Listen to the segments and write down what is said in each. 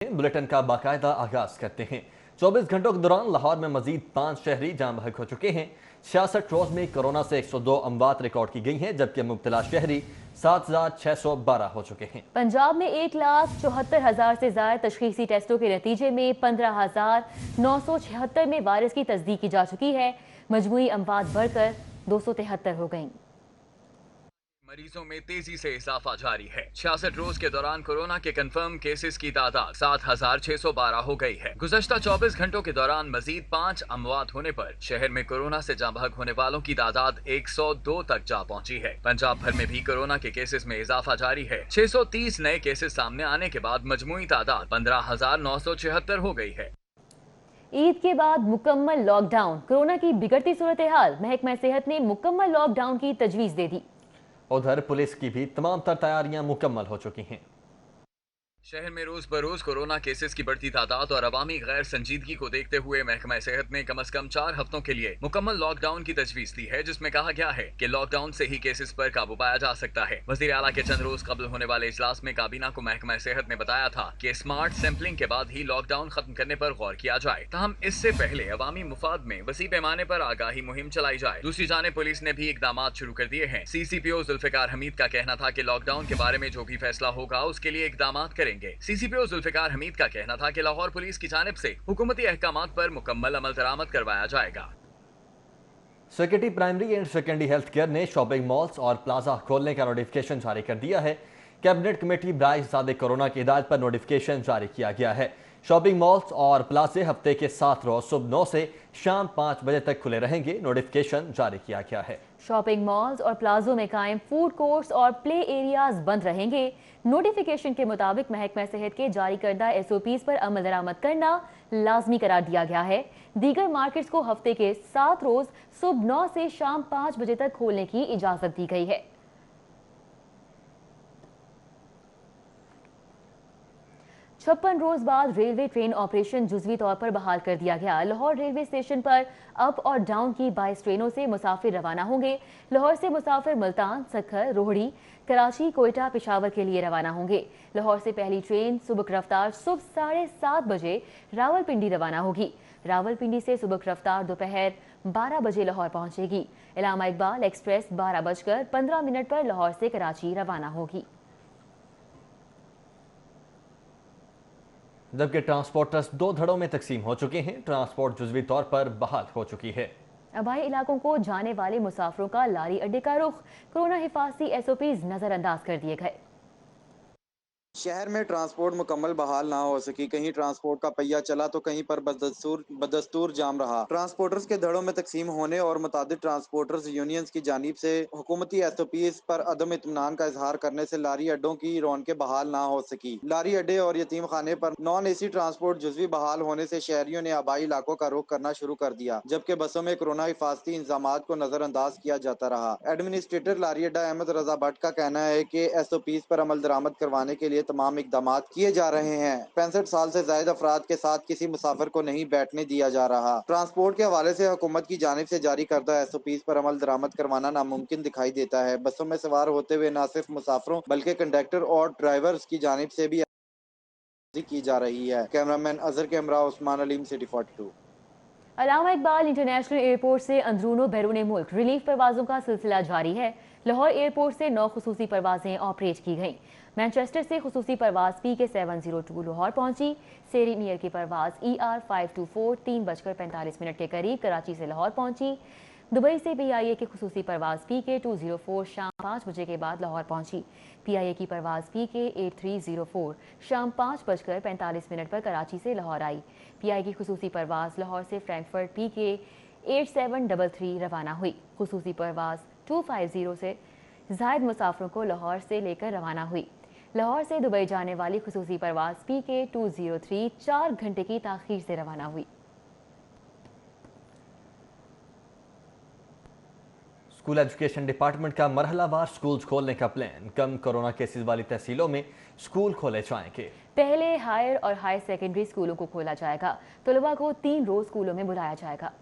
Bulletin का बाकायदा आगाज करते हैं। 24 घंटों के दौरान लाहौर में मजीद 5 शहरी जाम बहक हो चुके हैं। 66 रोज में कोरोना से 102 अमवात रिकॉर्ड की गई हैं, जबकि मुब्तला शहरी 7,612 हो चुके हैं। पंजाब में 1,74,000 से ज्यादा तशखीसी टेस्टों के नतीजे में 15,976 में वायरस की तस्दीक की जा चुकी है। मजमूई अमवात बढ़कर 273 हो गईं। मरीजों में तेजी से इजाफा जारी है। 66 रोज के दौरान कोरोना के कंफर्म केसेस की तादाद 7,612 हो गई है। गुज़श्ता 24 घंटों के दौरान मजीद 5 अमवात होने पर शहर में कोरोना से जाँ बहक होने वालों की तादाद 102 तक जा पहुंची है। पंजाब भर में भी कोरोना के केसेस में इजाफा जारी है। 630 नए केसेस सामने आने के बाद मजमूई तादाद 15,976 हो गई है। ईद के बाद मुकम्मल लॉकडाउन। कोरोना की बिगड़ती सूरत हाल, महकमा सेहत ने मुकम्मल लॉकडाउन की तजवीज़ दे दी। उधर पुलिस की भी तमाम तर तैयारियां मुकम्मल हो चुकी हैं। शहर में रोज बरोज कोरोना केसेस की बढ़ती तादाद और अवामी गैर संजीदगी को देखते हुए महकमा सेहत ने कम अज कम 4 हफ्तों के लिए मुकम्मल लॉकडाउन की तजवीज दी है, जिसमें कहा गया है कि लॉकडाउन से ही केसेस पर काबू पाया जा सकता है। वजीर आला के चंद रोज कबल होने वाले इजलास में काबीना को महकमा सेहत ने बताया था कि स्मार्ट सैंपलिंग के बाद ही लॉकडाउन खत्म करने पर गौर किया जाए, ताहम इससे पहले अवामी मुफाद में वसी पैमाने पर आगाही मुहिम चलाई जाए। दूसरी जाने पुलिस ने भी इकदाम शुरू कर दिए हैं। CCPO जुल्फिकार हमीद का कहना था कि लॉकडाउन के बारे में जो भी फैसला होगा उसके लिए इकदाम करेंगे। CCPO जुल्फिकार हमीद का कहना था कि लाहौर पुलिस की जानिब से हुकूमती अहकामात पर मुकम्मल अमल दरामद करवाया जाएगा। Secretary primary and secondary health care ने शॉपिंग मॉल्स और प्लाजा खोलने का नोटिफिकेशन जारी कर दिया है। कैबिनेट कमेटी बराए हिफाज़त कोरोना की हिदायत पर नोटिफिकेशन जारी किया गया है। शॉपिंग मॉल्स और प्लाजे हफ्ते के 7 रोज सुबह 9 से शाम 5 बजे तक खुले रहेंगे। नोटिफिकेशन जारी किया गया है। शॉपिंग मॉल्स और प्लाजों में कायम फूड कोर्ट्स और प्ले एरियाज बंद रहेंगे। नोटिफिकेशन के मुताबिक महकमा सेहत के जारी करदा SOPs पर अमल दरामद करना लाजमी करार दिया गया है। दीगर मार्केट्स को हफ्ते के 7 रोज सुबह 9 से शाम 5 बजे तक खोलने की इजाजत दी गई है। 56 रोज बाद रेलवे ट्रेन ऑपरेशन जुजवी तौर पर बहाल कर दिया गया। लाहौर रेलवे स्टेशन पर अप और डाउन की 22 ट्रेनों से मुसाफिर रवाना होंगे। लाहौर से मुसाफिर मुल्तान, सक्खर, रोहड़ी, कराची, कोयटा, पेशावर के लिए रवाना होंगे। लाहौर से पहली ट्रेन सुबह रफ्तार सुबह 7:30 बजे रावलपिंडी रवाना होगी। रावलपिंडी से सुबह रफ्तार दोपहर 12 बजे लाहौर पहुंचेगी। इलामा इकबाल एक्सप्रेस 12:15 पर लाहौर से कराची रवाना होगी। जबकि ट्रांसपोर्टर्स 2 धड़ों में तकसीम हो चुके हैं। ट्रांसपोर्ट जुजवी तौर पर बहाल हो चुकी है। आबाई इलाकों को जाने वाले मुसाफिरों का लारी अड्डे का रुख। कोरोना हिफाजती SOPs नजरअंदाज कर दिए गए। शहर में ट्रांसपोर्ट मुकम्मल बहाल ना हो सकी। कहीं ट्रांसपोर्ट का पहिया चला तो कहीं पर बदस्तूर जाम रहा। ट्रांसपोर्टर्स के धड़ों में तकसीम होने और मुतादिद ट्रांसपोर्टर्स यूनियंस की जानिब से हुकूमती SOPs पर अदम इत्मीनान का इजहार करने से लारी अड्डों की रौनकें बहाल ना हो सकी। लारी अड्डे और यतीम खाने पर नॉन AC ट्रांसपोर्ट जुजवी बहाल होने से शहरियों ने आबाई इलाकों का रुख करना शुरू कर दिया, जबकि बसों में कोरोना हिफाजती इंतजाम को नजरअंदाज किया जाता रहा। एडमिनिस्ट्रेटर लारी अड्डा अहमद रजा भट्ट का कहना है कि SOPs पर अमल दरामद करवाने के लिए तमाम इकदाम किए जा रहे हैं। 65 साल से ज्यादा अफराद के साथ किसी मुसाफिर को नहीं बैठने दिया जा रहा। ट्रांसपोर्ट के हवाले से हुकूमत की जानिब से जारी करदा SOPs पर अमल दरामद करवाना नामुमकिन दिखाई देता है। बसों में सवार होते हुए न सिर्फ मुसाफिरों बल्कि कंडक्टर और ड्राइवर्स की जानिब से भी की जा रही है। कैमरामैन अजहर के हमरा Usman Aleem, city 42। Allama Iqbal international airport से अंदरूनों बैरून मुल्क रिलीफ परवाजों का सिलसिला जारी है। लाहौर एयरपोर्ट से 9 खुसूसी परवाजें ऑपरेट की गईं। मैनचेस्टर से खुसूसी परवाज PK 702 लाहौर पहुंची। सेरीनियर की परवाज ER 524 3:45 के करीब कराची से लाहौर पहुंची। दुबई से PIA की खुसूसी परवाज PK 204 शाम 5 बजे के बाद लाहौर पहुंची। PIA की परवाज PK 8304 शाम 5:45 पर कराची से लाहौर आई। PIA की खुसूसी परवाज लाहौर से फ्रैंकफर्ट PK 8733 रवाना हुई। खुसूसी परवाज 250 से जायद मुसाफिरों को लाहौर से लेकर रवाना हुई। लाहौर से दुबई जाने वाली खुसूसी परवाज PK 203 4 घंटे की ताखीर से रवाना हुई। स्कूल एजुकेशन डिपार्टमेंट का मरहलावार स्कूल्स खोलने का प्लान। कम कोरोना केसेस वाली तहसीलों में स्कूल खोले जाएंगे। पहले हायर और हायर सेकेंडरी स्कूलों को खोला जाएगा। तलबा को 3 रोज स्कूलों में बुलाया जाएगा।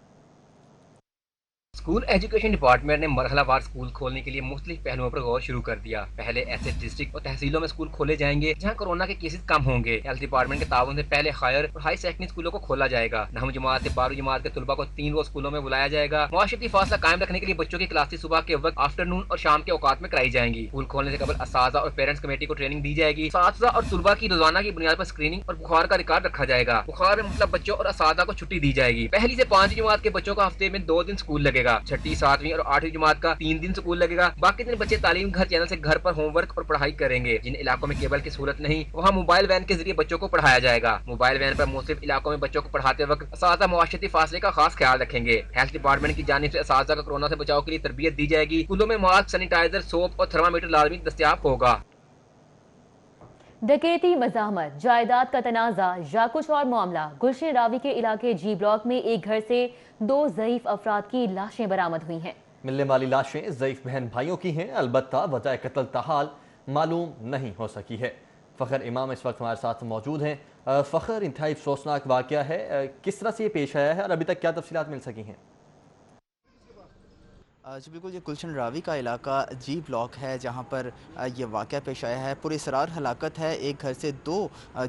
اسکول ایجوکیشن ڈپارٹمنٹ نے مرحلہ وار اسکول کھولنے کے لیے مختلف پہلوؤں پر غور شروع کر دیا۔ پہلے ایسے ڈسٹرکٹ اور تحصیلوں میں اسکول کھولے جائیں گے جہاں کورونا کے کیسز کم ہوں گے۔ ہیلتھ ڈپارٹمنٹ کے تعاون سے پہلے ہائر اور ہائی سیکنڈری اسکولوں کو کھولا جائے گا۔ 9ویں جماعت سے 12ویں جماعت کے طلباء کو 3 روز اسکولوں میں بلایا جائے گا۔ معاشرتی فاصلہ قائم رکھنے کے لیے بچوں کی کلاسز صبح کے وقت، آفٹرنون اور شام کے اوقات میں کرائی جائیں گی۔ اسکول کھولنے سے قبل اساتذہ اور پیرنٹس کمیٹی کو ٹریننگ دی جائے گی۔ اساتذہ اور طلباء کی روزانہ کی بنیاد پر اسکریننگ اور بخار کا ریکارڈ رکھا جائے گا۔ بخار میں مبتلا بچوں اور اساتذہ کو چھٹی دی جائے گی۔ پہلی سے 5ویں جماعت کے بچوں کا ہفتے میں 2 دن اسکول لگے گا۔ 6ٹھی، 7ویں اور 8ویں جماعت کا 3 دن اسکول لگے گا۔ باقی دن بچے تعلیم گھر چینل سے گھر پر ہوم ورک اور پڑھائی کریں گے۔ جن علاقوں میں کیبل کی سہولت نہیں وہاں موبائل وین کے ذریعے بچوں کو پڑھایا جائے گا۔ موبائل وین پر مختلف علاقوں میں بچوں کو پڑھاتے وقت اساتذہ معاشرتی فاصلے کا خاص خیال رکھیں گے۔ ہیلتھ ڈپارٹمنٹ کی جانب سے اساتذہ کا کورونا سے بچاؤ کے لیے تربیت دی جائے گی۔ اسکولوں میں ماسک، سینیٹائزر، سوپ اور تھرمامیٹر لازمی دستیاب ہوگا۔ ڈکیتی، مزاحمت، جائیداد کا تنازع یا کچھ اور معاملہ، گلشن راوی کے علاقے جی بلاک میں ایک گھر سے 2 ضعیف افراد کی لاشیں برآمد ہوئی ہیں۔ ملنے والی لاشیں ضعیف بہن بھائیوں کی ہیں، البتہ وجہ قتل تاحال معلوم نہیں ہو سکی ہے۔ فخر امام اس وقت ہمارے ساتھ موجود ہیں۔ فخر، انتہائی افسوسناک واقعہ ہے، کس طرح سے یہ پیش آیا ہے اور ابھی تک کیا تفصیلات مل سکی ہیں؟ جی بالکل، یہ گلشن راوی کا علاقہ جی بلاک ہے جہاں پر یہ واقعہ پیش آیا ہے۔ پراسرار ہلاکت ہے۔ ایک گھر سے 2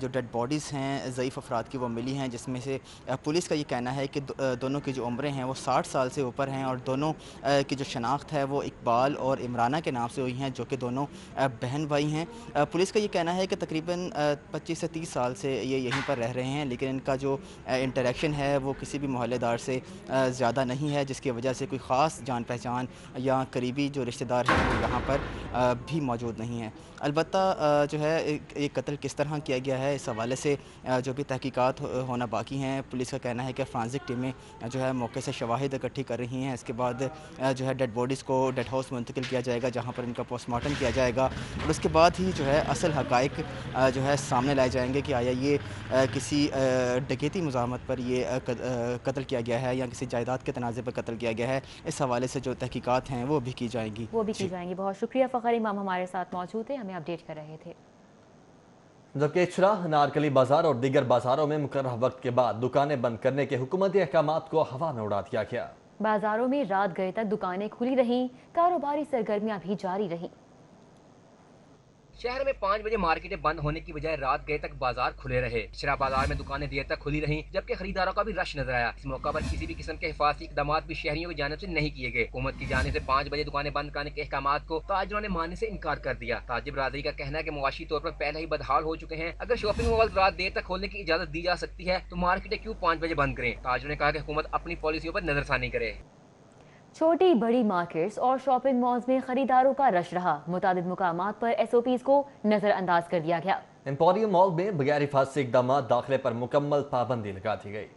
جو ڈیڈ باڈیز ہیں ضعیف افراد کی وہ ملی ہیں، جس میں سے پولیس کا یہ کہنا ہے کہ دونوں کی جو عمریں ہیں وہ 60 سال سے اوپر ہیں اور دونوں کی جو شناخت ہے وہ اقبال اور عمرانہ کے نام سے ہوئی ہیں، جو کہ دونوں بہن بھائی ہیں۔ پولیس کا یہ کہنا ہے کہ تقریباً 25 سے 30 سال سے یہ یہیں پر رہ رہے ہیں، لیکن ان کا جو انٹریکشن ہے وہ کسی بھی محلے دار سے زیادہ نہیں ہے، جس کی وجہ سے کوئی خاص جان پہچان یا قریبی جو رشتہ دار ہیں وہ یہاں پر بھی موجود نہیں ہیں۔ البتہ جو ہے یہ قتل کس طرح کیا گیا ہے، اس حوالے سے جو بھی تحقیقات ہونا باقی ہیں۔ پولیس کا کہنا ہے کہ فرانزک ٹیمیں جو ہے موقع سے شواہد اکٹھی کر رہی ہیں۔ اس کے بعد جو ہے ڈیڈ باڈیز کو ڈیڈ ہاؤس منتقل کیا جائے گا، جہاں پر ان کا پوسٹ مارٹم کیا جائے گا، اور اس کے بعد ہی جو ہے اصل حقائق جو ہے سامنے لائے جائیں گے کہ آیا یہ کسی ڈکیتی مزاحمت پر یہ قتل کیا گیا ہے یا کسی جائیداد کے تنازع پر قتل کیا گیا ہے۔ اس حوالے سے جو تحقیقات ہیں وہ بھی کی جائیں گی۔ بہت شکریہ فخر امام، ہمارے ساتھ موجود تھے، ہمیں اپڈیٹ کر رہے تھے۔ جبکہ چراہ، نارکلی بازار اور دیگر بازاروں میں مقررہ وقت کے بعد دکانیں بند کرنے کے حکومتی احکامات کو ہوا میں اڑا دیا گیا۔ بازاروں میں رات گئے تک دکانیں کھلی رہیں، کاروباری سرگرمیاں بھی جاری رہیں۔ شہر میں 5 بجے مارکیٹیں بند ہونے کی بجائے رات گئے تک بازار کھلے رہے۔ شرا بازار میں دکانیں دیر تک کھلی رہیں، جبکہ خریداروں کا بھی رش نظر آیا۔ اس موقع پر کسی بھی قسم کے حفاظتی اقدامات بھی شہریوں کی جانب سے نہیں کیے گئے۔ حکومت کی جانب سے 5 بجے دکانیں بند کرنے کے احکامات کو تاجروں نے ماننے سے انکار کر دیا۔ تاجر برادری کا کہنا ہے کہ معاشی طور پر پہلے ہی بدحال ہو چکے ہیں۔ اگر شاپنگ مال رات دیر تک کھولنے کی اجازت دی جا سکتی ہے تو مارکیٹیں کیوں 5 بجے بند کریں؟ تاجروں نے کہا کہ حکومت اپنی پالیسیوں پر نظر ثانی کرے۔ چھوٹی بڑی مارکیٹس اور شاپنگ مالز میں خریداروں کا رش رہا، متعدد مقامات پر SOPs کو نظر انداز کر دیا گیا۔ ایمپوریم مال میں بغیر حفاظتی اقدامات داخلے پر مکمل پابندی لگا دی گئی۔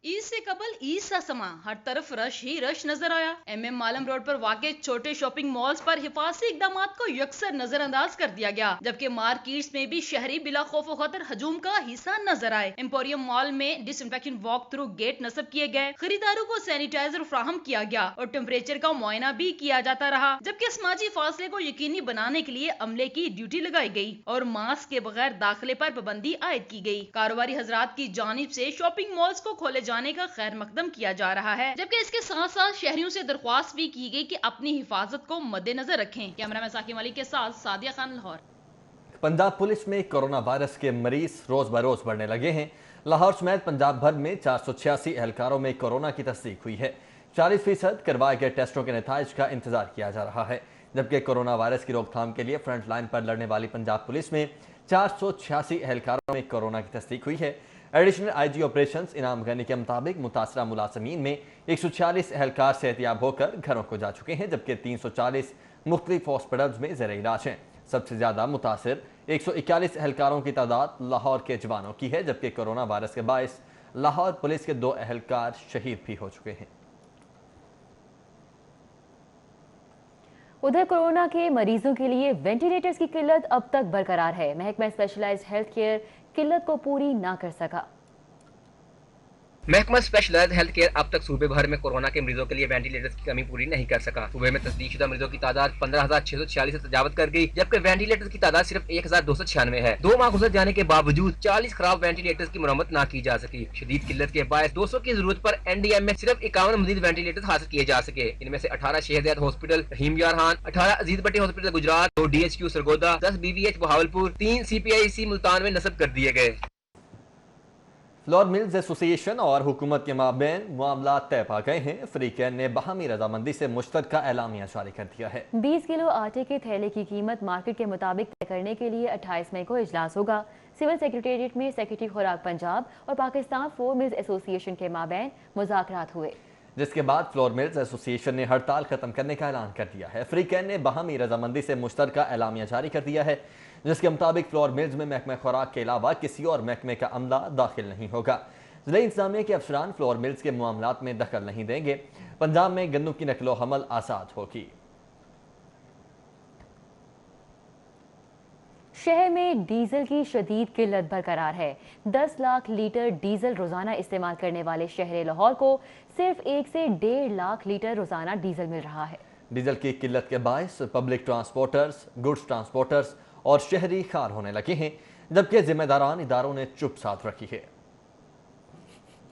عید سے قبل عید سا سما، ہر طرف رش ہی رش نظر آیا۔ MM مالم روڈ پر واقع چھوٹے شاپنگ مالز پر حفاظتی اقدامات کو یکسر نظر انداز کر دیا گیا، جبکہ مارکیٹس میں بھی شہری بلا خوف و خطر ہجوم کا حصہ نظر آئے۔ ایمپوریم مال میں ڈس انفیکشن واک تھرو گیٹ نصب کیے گئے، خریداروں کو سینیٹائزر فراہم کیا گیا اور ٹمپریچر کا معائنہ بھی کیا جاتا رہا، جبکہ سماجی فاصلے کو یقینی بنانے کے لیے عملے کی ڈیوٹی لگائی گئی اور ماسک کے بغیر داخلے پر پابندی عائد کی گئی۔ کاروباری حضرات کی جانب سے شاپنگ مالز کو کھولے جانے کا خیر مقدم کیا جا رہا ہے، جبکہ اس کے ساتھ ساتھ شہریوں سے درخواست بھی کی گئی کہ اپنی حفاظت کو مد نظر رکھیں۔ کیمرہ مین ساقی ملک کے ساتھ سعدیہ خان، لاہور۔ پنجاب پولیس میں کورونا وائرس کے مریض روز بروز بڑھنے لگے ہیں۔ لاہور سمیت پنجاب بھر میں 486 اہلکاروں میں کورونا کی تصدیق ہوئی ہے۔ 40% کروائے گئے ٹیسٹوں کے نتائج کا انتظار کیا جا رہا ہے، جبکہ کورونا وائرس کی روک تھام کے لیے فرنٹ لائن پر لڑنے والی پنجاب پولیس میں 486 اہلکاروں میں کورونا کی تصدیق ہوئی ہے۔ ایڈیشنل IG آپریشنز انعام غنی کے مطابق متاثرہ ملازمین میں 146 اہلکار صحتیاب ہو کر گھروں کو جا چکے ہیں، جبکہ 340 مختلف ہاسپٹلز میں زیر علاج ہیں۔ سب سے زیادہ متاثر 141 اہلکاروں کی تعداد لاہور کے جوانوں کی ہے، جبکہ کورونا وائرس کے باعث لاہور پولیس کے 2 اہلکار شہید بھی ہو چکے ہیں۔ ادھر کورونا کے مریضوں کے لیے وینٹیلیٹرز کی قلت اب تک برقرار ہے۔ محکمہ اسپیشلائزڈ ہیلتھ کیئر قلت کو پوری نہ کر سکا۔ महकमा स्पेशलाइज्ड हेल्थ केयर अब तक सूबे भर में कोरोना के मरीजों के लिए वेंटिलेटर्स की कमी पूरी नहीं कर सका। सूबे में तस्दीकशुदा मरीजों की तादाद 15,646 से तजावत कर गई, जबकि वेंटिलेटर्स की तादाद सिर्फ 1,296 है। 2 माह गुजर जाने के बावजूद 40 खराब वेंटिलेटर्स की मरम्मत ना की जा सकी। शदीद किल्लत के बायस 200 की जरूरत पर NDM में सिर्फ 51 मजीद वेंटिलेटर्स हासिल किए जा सके। इनमें से 18 Shahzad hospital Rahim Yar Khan, 18 Aziz Bhatti hospital Gujrat, 2 DHQ Sargodha, 10 BVH Bahawalpur, 3 CPIC Multan में नस्ब कर दिए गए। फ्लोर मिल्स एसोसिएशन और हुकूमत के माबैन मामला तय पा गए हैं। फ्रीकैन ने बाहमी रजामंदी से मुश्तरका एलामिया जारी कर दिया है। 20 किलो आटे के थैले की कीमत मार्केट के मुताबिक तय करने के लिए 28 मई को इजलास होगा। सिविल सेक्रेटेरिएट में सेक्रेटरी खुराक पंजाब और पाकिस्तान फ्लोर मिल्स एसोसिएशन के माबैन मुज़ाकरात हुए, जिसके बाद फ्लोर मिल्स एसोसिएशन ने हड़ताल खत्म करने का ऐलान कर दिया है। फ्रीकैन ने बाहमी रजामंदी से मुश्तरका एलामिया जारी कर दिया है, जिसके मुताबिक फ्लोर मिल्स में महकमा खुराक के अलावा किसी और महकमे का अमला दाखिल नहीं होगा। ज़िला इंतजामिया के अफसरान फ्लोर मिल्स के मामलात में दखल नहीं देंगे। पंजाब में गन्नों की नकलो हमल आसाद होगी। शहर में डीजल की शदीद किल्लत बरकरार है। 10 लाख लीटर डीजल रोजाना इस्तेमाल करने वाले शहर लाहौर को सिर्फ 1 से 1.5 लाख लीटर रोजाना डीजल मिल रहा है। डीजल की किल्लत के बायस पब्लिक ट्रांसपोर्टर्स, गुड्स ट्रांसपोर्टर्स और शहरी खार होने लगे हैं, जबकि जिम्मेदारान इदारों ने चुप साथ रखी है।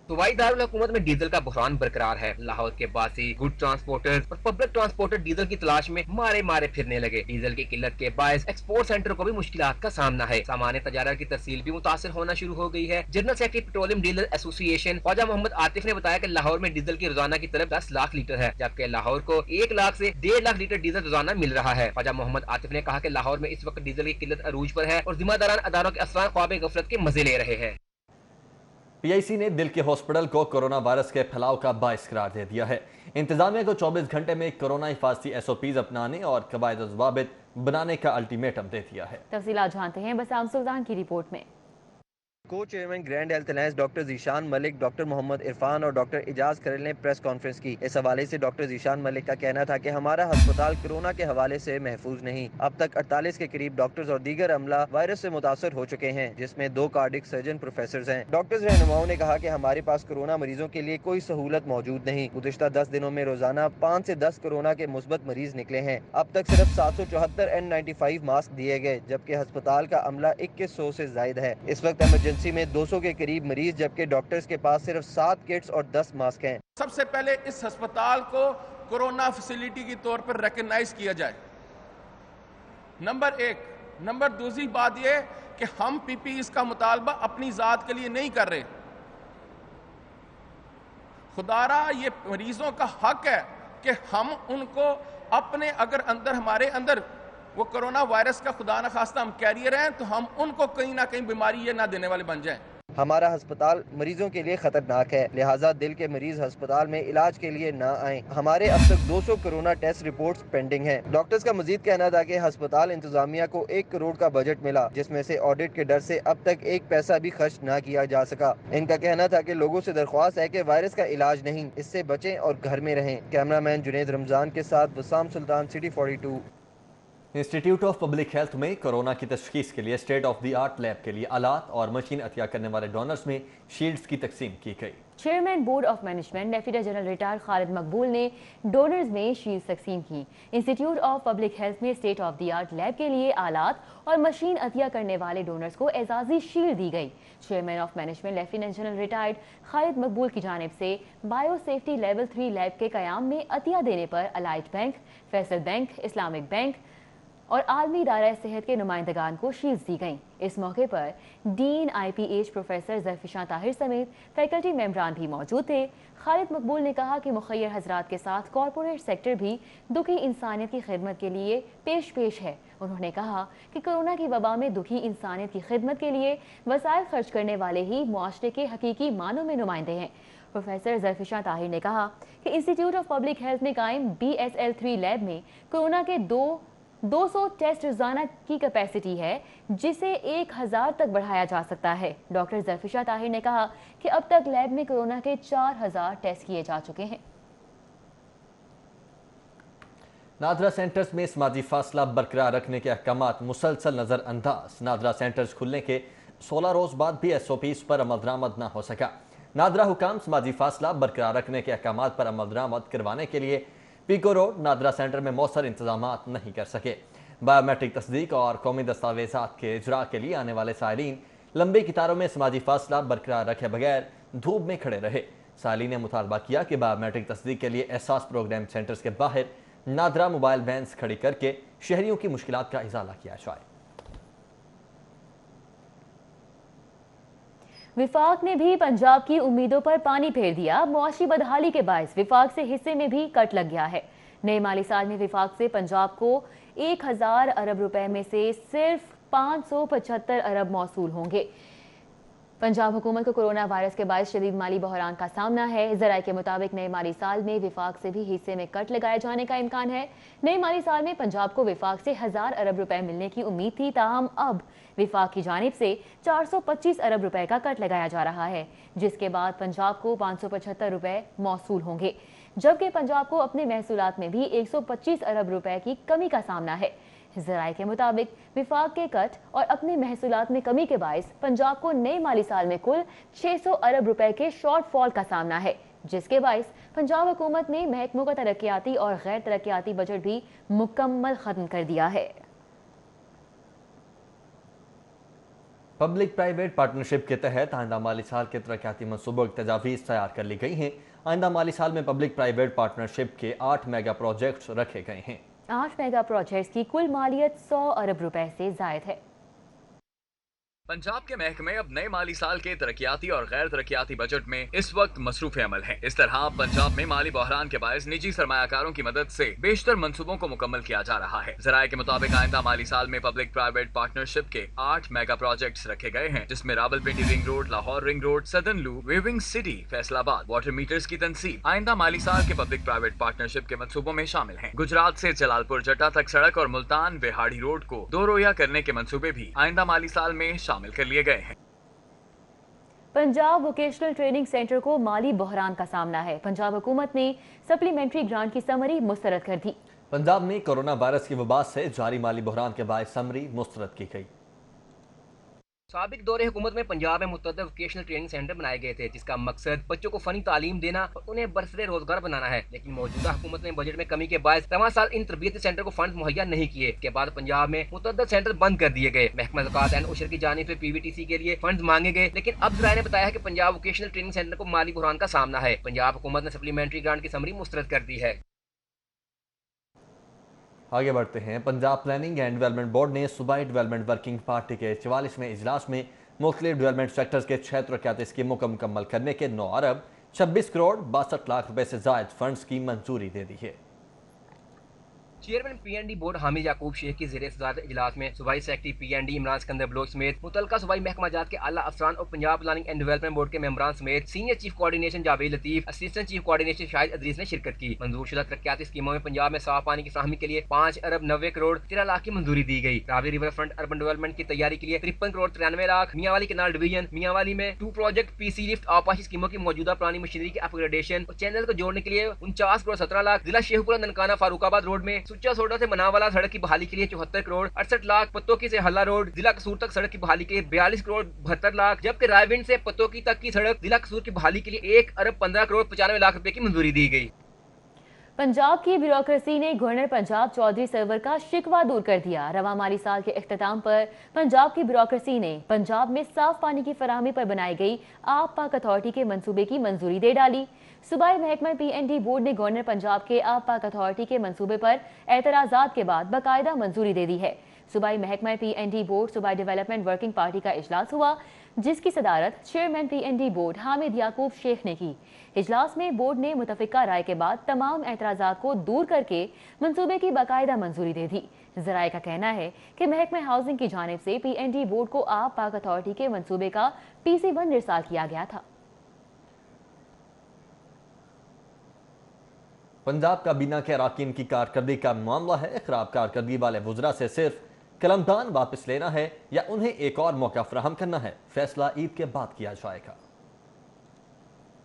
सूबाई दारुल हुकूमत में डीजल का बहरान बरकरार है। लाहौर के बासी गुड ट्रांसपोर्टर्स और पब्लिक ट्रांसपोर्टर डीजल की तलाश में मारे फिरने लगे। डीजल की किल्लत के बायस एक्सपोर्ट सेंटर को भी मुश्किलात का सामना है। सामान्य तजारत की तरसील भी मुतासिर होना शुरू हो गई है। General secretary petroleum dealer association Khwaja Mohammad Atif ने बताया कि लाहौर में डीजल की रोजाना की तलब 10 लाख लीटर है, जबकि लाहौर को 1 लाख से 1.5 लाख लीटर डीजल रोजाना मिल रहा है। ख्वाजा मोहम्मद आतिफ ने कहा कि लाहौर में इस वक्त डीजल की किल्लत अरूज पर है और जिम्मेदारान अदारों के अफसरान ख्वाब गफलत के मजे ले रहे हैं। PIC ने दिल के हॉस्पिटल को कोरोना वायरस के फैलाव का बाइस करार दे दिया है। इंतजामिया को 24 घंटे में कोरोना हिफाजती SOPs अपनाने और कवायद व ज़वाबित बनाने का अल्टीमेटम दे दिया है। तफसीलात जानते हैं बसाम सुल्तान की रिपोर्ट में। को chairman Grand Health Alliance doctor Zeeshan Malik, doctor Mohammad Irfan और डॉक्टर इजाज खलील ने प्रेस कॉन्फ्रेंस की। इस हवाले से डॉक्टर जीशान मलिक का कहना था कि हमारा अस्पताल कोरोना के हवाले से महफूज नहीं। अब तक 48 के करीब डॉक्टर्स और दीगर अमला वायरस से मुतासर हो चुके हैं, जिसमें 2 कार्डिक सर्जन प्रोफेसर हैं। डॉक्टर्स रहनुमाओं ने कहा कि हमारे पास कोरोना मरीजों के लिए कोई सहूलत मौजूद नहीं। गुज़िश्ता 10 दिनों में रोजाना 5 से 10 कोरोना के मुस्बत मरीज निकले हैं। अब तक सिर्फ 774 N95 मास्क दिए गए, जबकि अस्पताल का अमला 2100 से जायद है। इस वक्त इमरजेंसी में 200 के करीब मरीज, जबकि डॉक्टर्स के पास सिर्फ 7 किट्स और 10 मास्क हैं। सबसे पहले इस अस्पताल को कोरोना फैसिलिटी के तौर पर रिकॉग्नाइज किया जाए, नंबर 1। नंबर दूसरी बात यह कि हम PPE का मुतालबा अपनी जात के लिए नहीं कर रहे। खुदारा ये मरीजों का हक है कि हम उनको अपने अगर अंदर हमारे अंदर वो कोरोना वायरस का खुदा न खास्ता हम कैरियर हैं, तो हम उनको कहीं ना कहीं बीमारी ये ना देने वाले बन जाएं। हमारा अस्पताल मरीजों के लिए खतरनाक है, लिहाजा दिल के मरीज अस्पताल में इलाज के लिए ना आएं। हमारे अब तक 200 कोरोना टेस्ट रिपोर्ट्स पेंडिंग हैं। डॉक्टर्स का मजीद कहना था कि अस्पताल इंतजामिया को 1 करोड़ का बजट मिला, जिसमें से ऑडिट के डर से अब तक 1 पैसा भी खर्च ना किया जा सका। इनका कहना था कि लोगों से दरख्वास्त है कि वायरस का इलाज नहीं, इससे बचें और घर में रहें। कैमरामैन जुनेद रमजान के साथ Bassam Sultan, city 42। Institute of public health में कोरोना की तशखीस के लिए state of the art lab के लिए आलात और मशीन अतिया करने वाले डोनर्स में शील्ड्स की तकसीम की गई। Chairman board of management lieutenant general retired Khalid मकबूल ने डोनर्स में शील्ड्स तकसीम की। इंस्टीट्यूट ऑफ पब्लिक हेल्थ में state of the art lab के लिए आलात और मशीन अतिया करने वाले डोनर्स को एजाजी शील्ड दी गई। Chairman of management lieutenant general retired Khalid मकबूल की जानिब से बायो सेफ्टी लेवल 3 लैब के कयाम में अतिया देने पर allied bank, Faisal bank, Islamic bank और आलमी इदारा सेहत के नुमाइंदगान को शील्ड्स दी गईं। इस मौके पर डीन IPH प्रोफेसर ज़रफ़िशां ताहिर समेत फैकल्टी मेंबरान भी मौजूद थे। खालिद मकबूल ने कहा कि मुखय्यर हजरात के साथ कॉरपोरेट सेक्टर भी दुखी इंसानियत की खिदमत के लिए पेश है। उन्होंने कहा कि कोरोना की वबा में दुखी इंसानियत की खिदमत के लिए वसाइल खर्च करने वाले ही मुआशरे के हकीकी मानों में नुमाइंदे हैं। प्रोफेसर ज़रफ़िशां ताहिर ने कहा कि इंस्टीट्यूट ऑफ पब्लिक हेल्थ में कायम BSL 3 लैब में कोरोना के 200 टेस्ट रोजाना की कैपेसिटी है, जिसे 1000 तक बढ़ाया जा सकता है। डॉक्टर ज़रफ़िशां ताहिर ने कहा कि अब तक लैब में कोरोना के 4000 टेस्ट किए जा चुके हैं। नादरा सेंटर्स में समाजी फासला बरकरार रखने के अहकामात मुसलसल नज़रअंदाज। नादरा सेंटर्स खुलने के 16 रोज बाद भी SOPs पर अमल दरामद न हो सका। नादरा हुकाम समाजी फासला बरकरार रखने के अहकामात पर अमल दरामद करवाने के लिए पीको रोड नादरा सेंटर में मौसर इंतजामात नहीं कर सके। बायोमेट्रिक तस्दीक और कौमी दस्तावेजात के इजरा के लिए आने वाले साइरीन लंबी कतारों में समाजी फासला बरकरार रखे बगैर धूप में खड़े रहे। साइरीन ने मुतालबा किया कि बायोमेट्रिक तस्दीक के लिए एहसास प्रोग्राम सेंटर्स के बाहर नादरा मोबाइल वैन्स खड़ी करके शहरियों की मुश्किलात का इजाला किया जाए। विफाक ने भी पंजाब की उम्मीदों पर पानी फेर दिया। मुआशी बदहाली के बायस विफाक से हिस्से में भी कट लग गया है। नए माली साल में विफाक से पंजाब को 1000 अरब रुपए में से सिर्फ 575 अरब मौसूल होंगे। पंजाब हुकूमत को कोरोना वायरस के बायस शदीद माली बहरान का सामना है। ज़राए के मुताबिक नए माली साल में विफाक से भी हिस्से में कट लगाए जाने का इम्कान है। नए माली साल में पंजाब को विफाक से 1000 अरब रुपए मिलने की उम्मीद थी, ताहम अब विफाक की जानिब से 425 अरब रुपए का कट लगाया जा रहा है, जिसके बाद पंजाब को 575 रुपए मौसूल होंगे, जबकि पंजाब को अपने महसूलात में भी 125 अरब रुपए की कमी का सामना है। ज़राए के मुताबिक विफाक के कट और अपने महसूलात में कमी के बायस पंजाब को नए माली साल में कुल 600 अरब रुपए के शॉर्ट फॉल का सामना है, जिसके बायस पंजाब हुकूमत ने महकमों का तरक्याती और गैर तरक्याती बजट भी मुकम्मल खत्म कर दिया है। पब्लिक प्राइवेट पार्टनरशिप के तहत आइंदा माली साल के तरक्याती मनसूबों की तजावीज़ तैयार कर ली गई हैं। आइंदा माली साल में पब्लिक प्राइवेट पार्टनरशिप के 8 मेगा प्रोजेक्ट्स रखे गए हैं। 8 मेगा प्रोजेक्ट्स की कुल मालियत 100 अरब रुपए से जायद है। पंजाब के महकमे अब नए माली साल के तरक्याती और गैर तरक्याती बजट में इस वक्त मसरूफ अमल हैं। इस तरह पंजाब में माली बहरान के बायस निजी सरमायाकारों की मदद से बेशतर मंसूबों को मुकम्मल किया जा रहा है। ज़राए के मुताबिक आइंदा माली साल में पब्लिक प्राइवेट पार्टनरशिप के 8 मेगा प्रोजेक्ट्स रखे गए हैं, जिसमें Rawalpindi ring road, Lahore ring road, southern loop, weaving city, Faisalabad, water meters की तनसीब आइंदा माली साल के पब्लिक प्राइवेट पार्टनरशिप के मंसूबों में शामिल हैं। गुजरात से जलालपुर जट्टा तक सड़क और मुल्तान बेहाड़ी रोड को 2 रोया करने के मंसूबे भी आइंदा माली साल में शामिल कर लिए गए हैं। पंजाब वोकेशनल ट्रेनिंग सेंटर को माली बहरान का सामना है। पंजाब हुकूमत ने सप्लीमेंट्री ग्रांट की समरी मुस्तरद कर दी। पंजाब में कोरोना वायरस की वबा से जारी माली बहरान के बायस समरी मुस्तरद की गई। साबिक दौरे हुकूमत में पंजाब में मुतअद्दिद वोकेशनल ट्रेनिंग सेंटर बनाए गए थे, जिसका मकसद बच्चों को फनी तालीम देना और उन्हें बरसरे रोजगार बनाना है। लेकिन मौजूदा हुकूमत ने बजट में कमी के बायस रवां साल इन तरबियती सेंटर को फंड मुहैया नहीं किए। इसके बाद पंजाब में मुतअद्दिद सेंटर बंद कर दिए गए। महकमा ज़कात एंड उशर की जानिब से PVTC के लिए फंड मांगे गए, लेकिन अब ज़राए ने बताया है कि पंजाब वोकेशनल ट्रेनिंग सेंटर को माली बहरान का सामना है। पंजाब हुकूमत ने सप्लीमेंट्री ग्रांट की समरी मुस्तरद कर दी है। आगे बढ़ते हैं। Punjab planning and development board ने सूबाई डेवलपमेंट वर्किंग पार्टी के 44वें इजलास में मुख्तलिफ डेवलपमेंट सेक्टर्स के 6 तरक्याती स्कीमों को मुकम्मल करने के 9 अरब 26 करोड़ 62 लाख रुपए से जायद फंड्स की मंजूरी दे दी है। चेयरमैन PND बोर्ड हामिद याकूब शेख की ज़ेरे सदारत इजलास में सूबाई secretary PND Imran Sikandar block समेत मुतल्लिका सूबाई महकमा जात के आला अफसरान और Punjab planning and development board के मेंबरान समेत senior chief coordination Javed Latif, assistant chief coordination Shahid Adris ने शिरकत की। मंजूर शुदा तरक्याती स्कीमों में पंजाब में साफ पानी की फराहमी के लिए 5 अरब 90 करोड़ 13 लाख की मंजूरी दी गई। Ravi river front urban development की तैयारी के लिए 53 करोड़ 93 लाख, मियांवाली कैनाल डिवीजन मियांवाली में 2 प्रोजेक्ट PC लिफ्ट आपाशी स्कीमों की मौजूदा पुरानी मशीनरी के अपग्रेडेशन और चैनल को जोड़ने के लिए 49 करोड़ 17 लाख, जिला शेखपुरा ननकाना फारूकाबाद रोड में सुच्चा सोडा से मनावाला सड़क की बहाली के लिए 74 करोड़ 68 लाख, पत्तोकी से हल्ला रोड जिला कसूर तक सड़क की बहाली के लिए 42 करोड़ 72 लाख, जबकि रायविंड से पत्तोकी तक की सड़क जिला कसूर की बहाली के लिए 1 अरब 15 करोड़ 95 लाख रुपए की मंजूरी दी गई। पंजाब की ब्यूरोक्रेसी ने गवर्नर पंजाब चौधरी सरवर का शिकवा दूर कर दिया। रवां माली साल के इख्तिताम पर पंजाब की ब्यूरोक्रेसी ने पंजाब में साफ पानी की फराहमी पर बनाई गई आब पाक अथॉरिटी के मंसूबे की मंजूरी दे डाली। सूबाई महकमा PND बोर्ड ने गवर्नर पंजाब के आब पाक अथॉरिटी के मंसूबे पर एतराज़ात के बाद बाकायदा मंजूरी दे दी है। सूबाई महकमा PND बोर्ड सूबाई डेवलपमेंट वर्किंग पार्टी का इजलास हुआ, जिसकी सदारत चेयरमैन PND बोर्ड हामिद याकूब शेख ने की। इजलास में बोर्ड ने मुतफिका राय के बाद तमाम एतराज़ात को दूर करके मंसूबे की बाकायदा मंजूरी दे दी। ज़राए का कहना है कि महकमा हाउसिंग की जानिब से PND बोर्ड को आब पाक अथॉरिटी के मंसूबे का PC1 निर्साल किया गया था। पंजाब काबीना के अराकीन की कारकर्दगी का मामला है। खराब कारकर्दगी वाले वुज़रा से सिर्फ कलमदान वापस लेना है या उन्हें एक और मौका फराहम करना है, फैसला ईद के बाद किया जाएगा।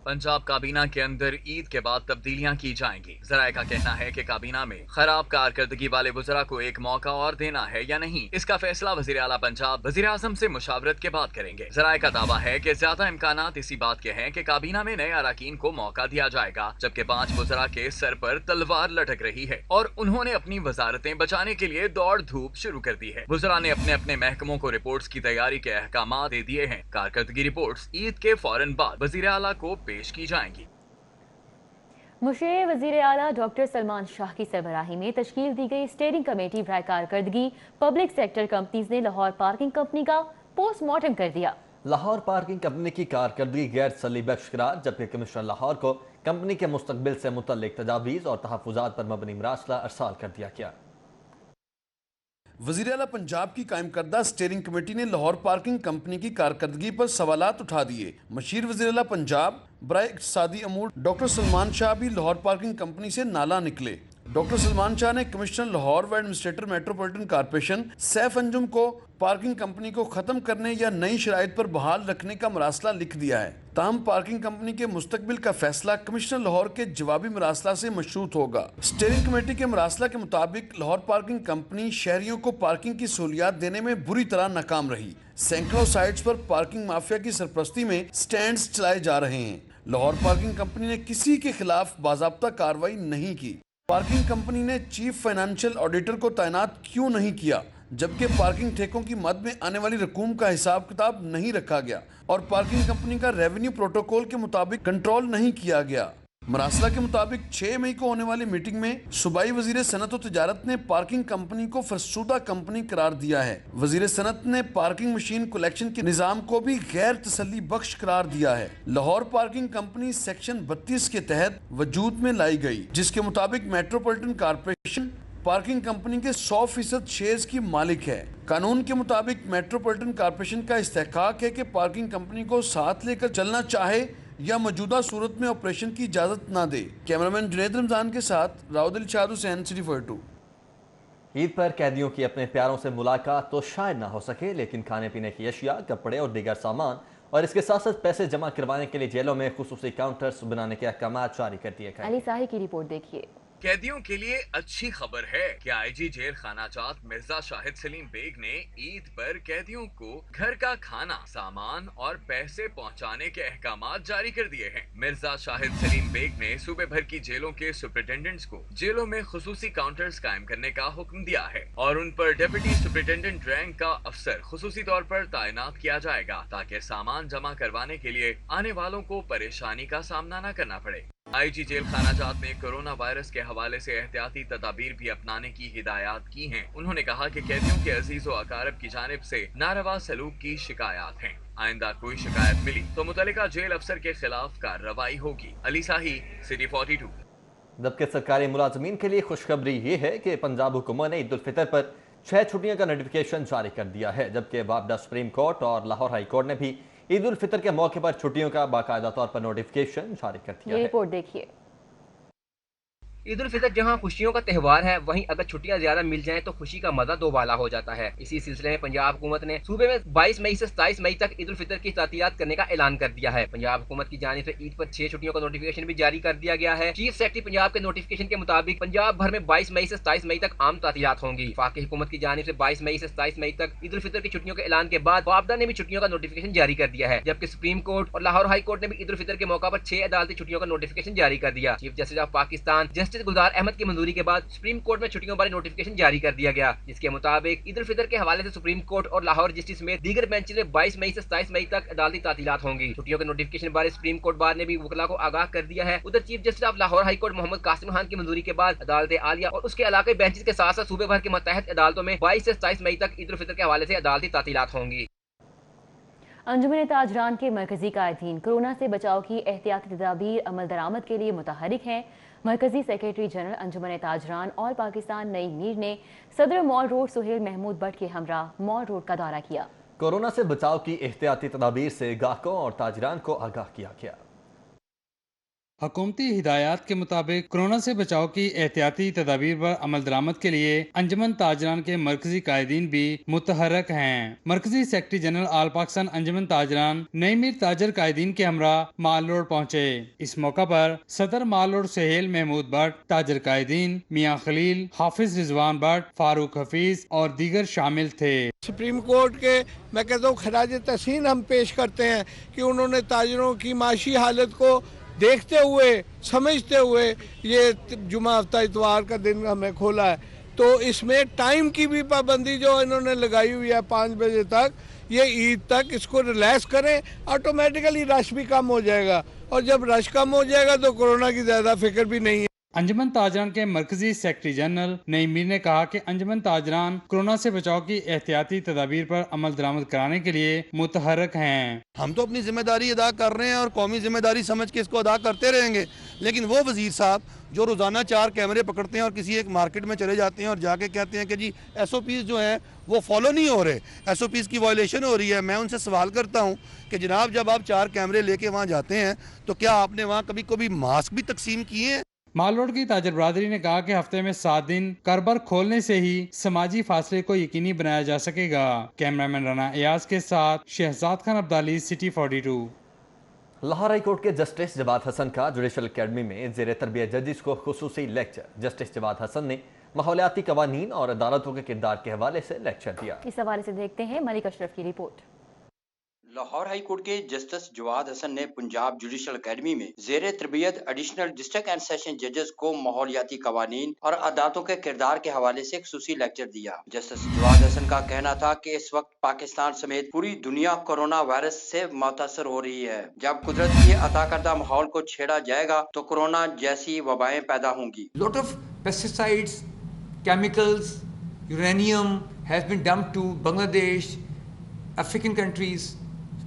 पंजाब काबीना के अंदर ईद के बाद तब्दीलियां की जाएंगी। ज़राए का कहना है कि काबीना में खराब कारकर्दगी वाले वज़रा को एक मौका और देना है या नहीं, इसका फैसला वज़ीर आला पंजाब वज़ीर आज़म से मुशावरत के बाद करेंगे। ज़राए का दावा है कि ज्यादा इम्कानात इसी बात के हैं कि काबीना में नए अरकान को मौका दिया जाएगा, जबकि 5 वज़रा के सर पर तलवार लटक रही है और उन्होंने अपनी वजारतें बचाने के लिए दौड़ धूप शुरू कर दी है। वज़रा ने अपने अपने महकमों को रिपोर्ट्स की तैयारी के अहकाम दे दिए हैं। कारकर्दगी रिपोर्ट्स ईद के फौरन बाद वज़ीर आला को पेश की जाएंगी। मुशर्रफ वज़ीर आला डॉक्टर सलमान शाह की सरबराही में तश्कील दी गई स्टीयरिंग कमेटी बराए कारकर्दगी पब्लिक सेक्टर कंपनीज ने लाहौर पार्किंग कंपनी का पोस्टमार्टम कर दिया। लाहौर पार्किंग कंपनी की कारकर्दगी गैर तसल्ली बख्श करार, जबकि कमिश्नर लाहौर को कंपनी के मुस्तकबिल से मुतल्लिक तजावीज़ और तहफ़्फ़ुज़ात पर मबनी मरासला अरसाल कर दिया गया। वज़ीर आला पंजाब की कायम करदा स्टीयरिंग कमेटी ने लाहौर पार्किंग कंपनी की कारकर्दगी पर सवालात उठा दिए। मशीर वज़ीर आला पंजाब बराए इक़्तिसादी अमूर डॉक्टर सलमान शाह भी लाहौर पार्किंग कंपनी से नाला निकले। डॉक्टर सलमान शाह ने कमिश्नर लाहौर व administrator metropolitan corporation Saif Anjum को पार्किंग कंपनी को ख़त्म करने या नई शराइत पर बहाल रखने का मरासला लिख दिया है। ताहम पार्किंग कंपनी के मुस्तकबिल का फैसला कमिश्नर लाहौर के जवाबी मरासला से मशरूत होगा। स्टीयरिंग कमेटी के मरासला के मुताबिक लाहौर पार्किंग कंपनी शहरियों को पार्किंग की सहूलियात देने में बुरी तरह नाकाम रही। सैकड़ों साइट्स पर पार्किंग माफिया की सरपरस्ती में स्टैंड्स चलाए जा रहे हैं। लाहौर पार्किंग कंपनी ने किसी के खिलाफ बाज़ाब्ता कार्रवाई नहीं की। पार्किंग कंपनी ने चीफ फाइनेंशियल ऑडिटर को तैनात क्यों नहीं किया, जबकि पार्किंग ठेकों की मद में आने वाली रकूम का हिसाब किताब नहीं रखा गया और पार्किंग कंपनी का रेवेन्यू प्रोटोकॉल के मुताबिक कंट्रोल नहीं किया गया। मरासला के मुताबिक 6 मई को होने वाली मीटिंग में सूबाई वजीर सनत और तिजारत ने पार्किंग कंपनी को फरसुदा कंपनी करार दिया है। वजीर सनत ने पार्किंग मशीन कलेक्शन के निज़ाम को भी गैर तसल्ली बख्श करार दिया है। लाहौर पार्किंग कंपनी सेक्शन 32 के तहत वजूद में लाई गई, जिसके मुताबिक मेट्रोपॉलिटन कॉर्पोरेशन पार्किंग कंपनी के 100% शेयर्स की मालिक है। कानून के मुताबिक मेट्रोपॉलिटन कॉर्पोरेशन का इस्तेहकाक है कि पार्किंग कंपनी को साथ लेकर चलना चाहे या मौजूदा सूरत में ऑपरेशन की इजाज़त ना दे। कैमरामैन जुनैद रमजान के साथ राउदल शाद हुसैन, सिटी 42। ईद पर कैदियों की अपने प्यारों से मुलाकात तो शायद ना हो सके, लेकिन खाने पीने की अशिया, कपड़े और दीगर सामान और इसके साथ साथ पैसे जमा करवाने के लिए जेलों में खुसूसी काउंटर्स बनाने के अहकाम जारी कर दिए गए। अली साही की रिपोर्ट देखिए। कैदियों के लिए अच्छी खबर है कि आईजी जेल खानाजात मिर्जा शाहिद सलीम बेग ने ईद पर कैदियों को घर का खाना, सामान और पैसे पहुंचाने के अहकामात जारी कर दिए हैं। मिर्जा शाहिद सलीम बेग ने सूबे भर की जेलों के सुपरिटेंडेंट्स को जेलों में खुसूसी काउंटर्स कायम करने का हुक्म दिया है और उन पर डिप्टी सुपरिटेंडेंट रैंक का अफसर खुसूसी तौर पर तैनात किया जाएगा, ताकि सामान जमा करवाने के लिए आने वालों को परेशानी का सामना न करना पड़े। आईजी जेल खानाजात ने कोरोना वायरस के हवाले से एहतियाती तदाबीर भी अपनाने की हिदायत की हैं। उन्होंने कहा कि कैदियों के अजीज व अकारब की जानिब से नारवा सलूक की शिकायत हैं। आइंदा कोई शिकायत मिली तो मुतल्लिका जेल अफसर के खिलाफ कार्रवाई होगी। अली साही, सिटी 42। जबकि सरकारी मुलाजमीन के लिए खुशखबरी ये है कि पंजाब हुकूमत ने ईद उल फितर पर 6 छुट्टियों का नोटिफिकेशन जारी कर दिया है, जबकि वापडा सुप्रीम कोर्ट और लाहौर हाई कोर्ट ने भी ईद उल फितर के मौके पर छुट्टियों का बाकायदा तौर पर नोटिफिकेशन जारी कर दिया है। रिपोर्ट देखिए। ईद उल फितर जहाँ खुशियों का त्यौहार है, वहीं अगर छुट्टियां ज्यादा मिल जाएं तो खुशी का मजा दोबाला हो जाता है। इसी सिलसिले में पंजाब हुकूमत ने सूबे में 22 मई से 27 मई तक ईद उल फितर की तातीयात करने का ऐलान कर दिया है। पंजाब हुकूमत की जानिब से ईद पर 6 छुट्टियों का नोटिफिकेशन भी जारी कर दिया गया है। चीफ सेक्रेटरी पंजाब के नोटिफिकेशन के मुताबिक पंजाब भर में 22 मई से 27 मई तक आम तातीयात होंगी। वफाकी हुकूमत की जानिब से 22 मई से 27 मई तक ईद उल फितर की छुट्टियों के ऐलान के बाद वापडा ने भी छुट्टियों का नोटिफिकेशन जारी कर दिया है, जबकि सुप्रीम कोर्ट और लाहौर हाई कोर्ट ने भी ईद उल फितर के मौका पर 6 अदालती छुट्टियों का नोटिफिकेशन जारी कर दिया। Chief justice of Pakistan justice Gulzar Ahmed की मंजूरी के बाद सुप्रीम कोर्ट में छुट्टियों बारे नोटिफिकेशन जारी कर दिया गया, जिसके मुताबिक ईद उल फितर के हवाले से सुप्रीम कोर्ट और लाहौर जस्टिस समेत दीगर बेंच में 22 मई से 27 मई तक अदालती तातीलात होंगी। छुट्टियों के नोटिफिकेशन बारे सुप्रीम कोर्ट बार ने भी वकला को आगाह कर दिया है। उधर chief justice of Lahore high court Mohammad Qasim Khan की मंजूरी के बाद अदालत आलिया और उसके इलाके बेंचेस के साथ साथ सूबे भर के मतहत अदालतों में 22 से 27 मई तक ईद उल फितर के हवाले से अदालती तातीलात होंगी। अंजुमन ताजरान के मरकजी कायदीन कोरोना से बचाव की एहतियाती तदाबीर अमल दरामद के लिए मुतहरिक हैं। मरकजी सेक्रेटरी जनरल अंजुमन ताजरान और पाकिस्तान नई मीर ने सदर मॉल रोड सुहेल महमूद भट्ट के हमरा मॉल रोड का दौरा किया। कोरोना से बचाव की एहतियाती तदाबीर से गाहकों और ताजरान को आगाह किया गया। حکومتی ہدایات کے مطابق کورونا سے بچاؤ کی احتیاطی تدابیر پر عمل درآمد کے لیے انجمن تاجران کے مرکزی قائدین بھی متحرک ہیں۔ مرکزی سیکرٹری جنرل آل پاکستان انجمن تاجران نئی میر تاجر قائدین کے ہمراہ مال روڈ پہنچے۔ اس موقع پر صدر مال روڈ سہیل محمود بٹ، تاجر قائدین میاں خلیل، حافظ رضوان بٹ، فاروق حفیظ اور دیگر شامل تھے۔ سپریم کورٹ کے میں کہتا ہوں خراج تحسین ہم پیش کرتے ہیں کہ انہوں نے تاجروں کی معاشی حالت کو دیکھتے ہوئے سمجھتے ہوئے یہ جمعہ ہفتہ اتوار کا دن ہمیں کھولا ہے، تو اس میں ٹائم کی بھی پابندی جو انہوں نے لگائی ہوئی ہے 5 بجے تک، یہ عید تک اس کو ریلیکس کریں، آٹومیٹیکلی رش بھی کم ہو جائے گا، اور جب رش کم ہو جائے گا تو کورونا کی زیادہ فکر بھی نہیں ہے۔ انجمن تاجران کے مرکزی سیکرٹری جنرل نئی میر نے کہا کہ انجمن تاجران کورونا سے بچاؤ کی احتیاطی تدابیر پر عمل درآمد کرانے کے لیے متحرک ہیں۔ ہم تو اپنی ذمہ داری ادا کر رہے ہیں اور قومی ذمہ داری سمجھ کے اس کو ادا کرتے رہیں گے، لیکن وہ وزیر صاحب جو روزانہ 4 کیمرے پکڑتے ہیں اور کسی ایک مارکیٹ میں چلے جاتے ہیں اور جا کے کہتے ہیں کہ جی ایس او پیز جو ہیں وہ فالو نہیں ہو رہے، ایس او پیز کی وائلیشن ہو رہی ہے، میں ان سے سوال کرتا ہوں کہ جناب جب آپ 4 کیمرے لے کے وہاں جاتے ہیں تو کیا آپ نے وہاں کبھی ماسک بھی تقسیم کیے ہیں؟ مال روڈ کی تاجر برادری نے کہا کہ ہفتے میں 7 دن کاربار کھولنے سے ہی سماجی فاصلے کو یقینی بنایا جا سکے گا۔ کیمرامین رانا ایاز کے ساتھ Shahzad Khan Abdali, city 42۔ Lahore high court کے جسٹس جواد حسن کا جوڈیشل اکیڈمی میں زیر تربیت ججز کو خصوصی لیکچر۔ جسٹس جواد حسن نے ماحولیاتی قوانین اور عدالتوں کے کردار کے حوالے سے لیکچر دیا۔ اس حوالے سے دیکھتے ہیں ملک اشرف کی رپورٹ۔ لاہور ہائی کورٹ کے جسٹس جواد حسن نے پنجاب جوڈیشل اکیڈمی میں زیر تربیت ایڈیشنل ڈسٹرکٹ اینڈ سیشن ججز کو ماحولیاتی قوانین اور عدالتوں کے کردار کے حوالے سے خصوصی لیکچر دیا۔ جسٹس جواد حسن کا کہنا تھا کہ اس وقت پاکستان سمیت پوری دنیا کورونا وائرس سے متاثر ہو رہی ہے۔ جب قدرت کی عطا کردہ ماحول کو چھیڑا جائے گا تو کورونا جیسی وبائیں پیدا ہوں گی۔ Lot of pesticides, chemicals, uranium has been dumped to Bangladesh, African countries.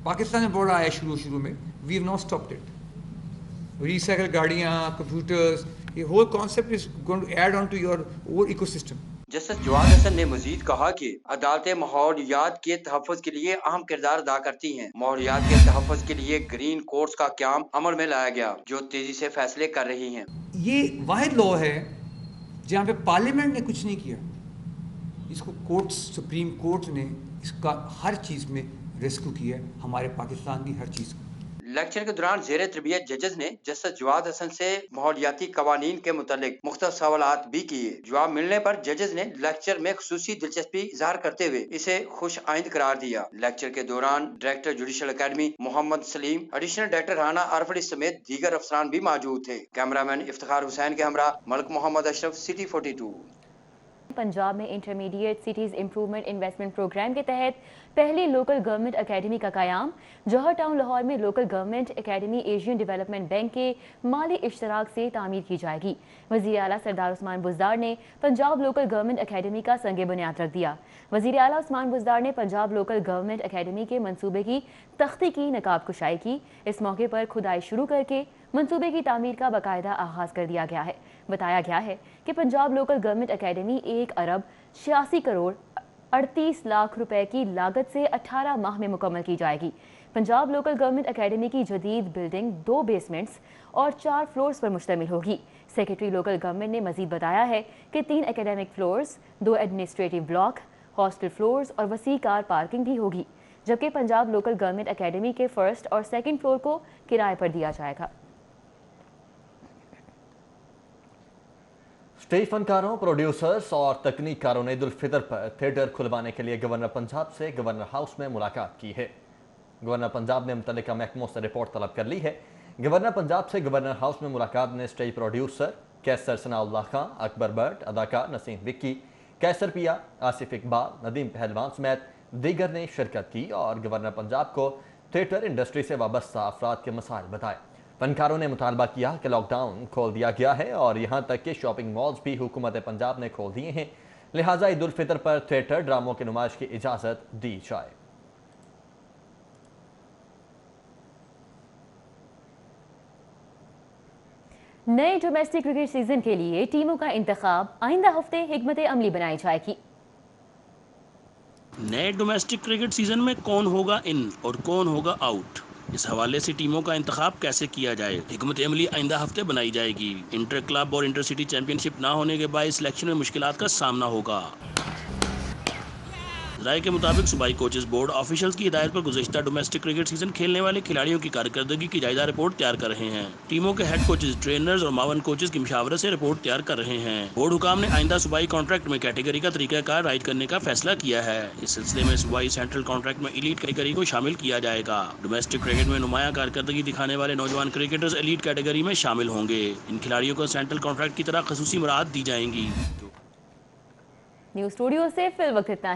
Pakistan میں بڑا آیا شروع میں، we have not stopped it. Recycle گاڑیاں، کمپیوٹرز، یہ whole concept is going to add on to your over ecosystem. Justice Jawad Hassan نے مزید کہا کہ عدالتیں ماحولیات کے تحفظ کے لیے اہم کردار ادا کرتی ہیں۔ ماحولیات کے تحفظ کے لیے گرین کورٹس کا قیام عمل میں لایا گیا جو تیزی سے فیصلے کر رہی ہیں۔ یہ واحد لا ہے جہاں پہ پارلیمنٹ نے کچھ نہیں کیا، اس کو کورٹس، سپریم کورٹ نے اس کا ہر چیز میں ریسکیو کیا ہے، ہمارے پاکستان کی ہر چیز کو۔ لیکچر کے دوران زیر تربیت ججز نے جسٹس جواد حسن سے ماحولیاتی قوانین کے متعلق مختلف سوالات بھی کیے۔ جواب ملنے پر ججز نے لیکچر میں خصوصی دلچسپی اظہار کرتے ہوئے اسے خوش آئند قرار دیا۔ لیکچر کے دوران ڈائریکٹر جوڈیشل اکیڈمی محمد سلیم، ایڈیشنل ڈائریکٹر رانا عرفڑی سمیت دیگر افسران بھی موجود تھے۔ کیمرامین افتخار حسین کے ہمراہ ملک محمد اشرف، سٹی 42۔ پنجاب میں intermediate cities improvement investment programme کے تحت پہلی لوکل گورنمنٹ اکیڈمی کا قیام۔ جوہر ٹاؤن لاہور میں local government academy Asian development bank کے مالی اشتراک سے تعمیر کی جائے گی۔ وزیر اعلیٰ سردار عثمان بزدار نے پنجاب لوکل گورنمنٹ اکیڈمی کا سنگ بنیاد رکھ دیا۔ وزیر اعلیٰ عثمان بزدار نے پنجاب لوکل گورنمنٹ اکیڈمی کے منصوبے کی تختی کی نقاب کشائی کی۔ اس موقع پر کھدائی شروع کر کے منصوبے کی تعمیر کا باقاعدہ آغاز کر دیا گیا ہے۔ بتایا گیا ہے کہ پنجاب لوکل گورنمنٹ اکیڈمی 1 ارب 86 کروڑ 38 لاکھ روپے کی لاگت سے 18 ماہ میں مکمل کی جائے گی۔ پنجاب لوکل گورنمنٹ اکیڈمی کی جدید بلڈنگ 2 بیسمنٹس اور 4 فلورز پر مشتمل ہوگی۔ سیکرٹری لوکل گورنمنٹ نے مزید بتایا ہے کہ 3 academic floors, 2 administrative block, hostel floors اور وسیع کار پارکنگ بھی ہوگی، جبکہ پنجاب لوکل گورنمنٹ اکیڈمی کے فرسٹ اور سیکنڈ فلور کو کرائے پر دیا جائے گا۔ اسٹیج فنکاروں، پروڈیوسرز اور تکنیک کاروں نے عید الفطر پر تھیٹر کھلوانے کے لیے گورنر پنجاب سے گورنر ہاؤس میں ملاقات کی ہے۔ گورنر پنجاب نے متعلقہ محکموں سے رپورٹ طلب کر لی ہے۔ گورنر پنجاب سے گورنر ہاؤس میں ملاقات میں اسٹیج پروڈیوسر کیسر ثناء اللہ خان، اکبر بٹ، اداکار نسیم وکی، کیسر پیا، آصف اقبال، ندیم پہلوان سمیت دیگر نے شرکت کی اور گورنر پنجاب کو تھیٹر انڈسٹری سے وابستہ افراد کے مسائل بتائے۔ فنکاروں نے مطالبہ کیا کہ لاک ڈاؤن کھول دیا گیا ہے اور یہاں تک کہ شاپنگ مالز بھی حکومت پنجاب نے کھول دیے ہیں، لہٰذا عید الفطر پر تھیٹر ڈراموں کی نمائش کی اجازت دی جائے۔ نئے ڈومیسٹک کرکٹ سیزن کے لیے ٹیموں کا انتخاب آئندہ ہفتے حکمت عملی بنائی جائے گی۔ نئے ڈومیسٹک کرکٹ سیزن میں کون ہوگا ان اور کون ہوگا آؤٹ، इस हवाले से टीमों का इंतखाब कैसे किया जाए, हिकमत अमली आइंदा हफ्ते बनाई जाएगी। इंटर क्लब और इंटर सिटी चैंपियनशिप ना होने के बाद सिलेक्शन में मुश्किलात का सामना होगा। राय के मुताबिक सूबाई कोचेस बोर्ड ऑफिशियल्स की हिदायत पर गुज़श्ता डोमेस्टिक क्रिकेट सीजन खेलने वाले खिलाड़ियों की कारकर्दगी की जायजा रिपोर्ट तैयार कर रहे हैं। टीमों के हेड कोचेस, ट्रेनर्स और मावन कोचेस की मुशावरत से रिपोर्ट तैयार कर रहे हैं। बोर्ड हुकाम ने आइंदा सूबाई कॉन्ट्रैक्ट में कैटेगरी का तरीकाकार राइज करने का फैसला किया है। इस सिलसिले में सूबाई सेंट्रल कॉन्ट्रैक्ट में एलीट कैटेगरी को शामिल किया जाएगा। डोमेस्टिक क्रिकेट में नुमाया कारकर्दगी दिखाने वाले नौजवान क्रिकेटर्स एलीट कैटेगरी में शामिल होंगे। इन खिलाड़ियों को सेंट्रल कॉन्ट्रैक्ट की तरह खसूसी मुराद दी जाएंगी। न्यूज़ स्टूडियो से फिल वक्त इतना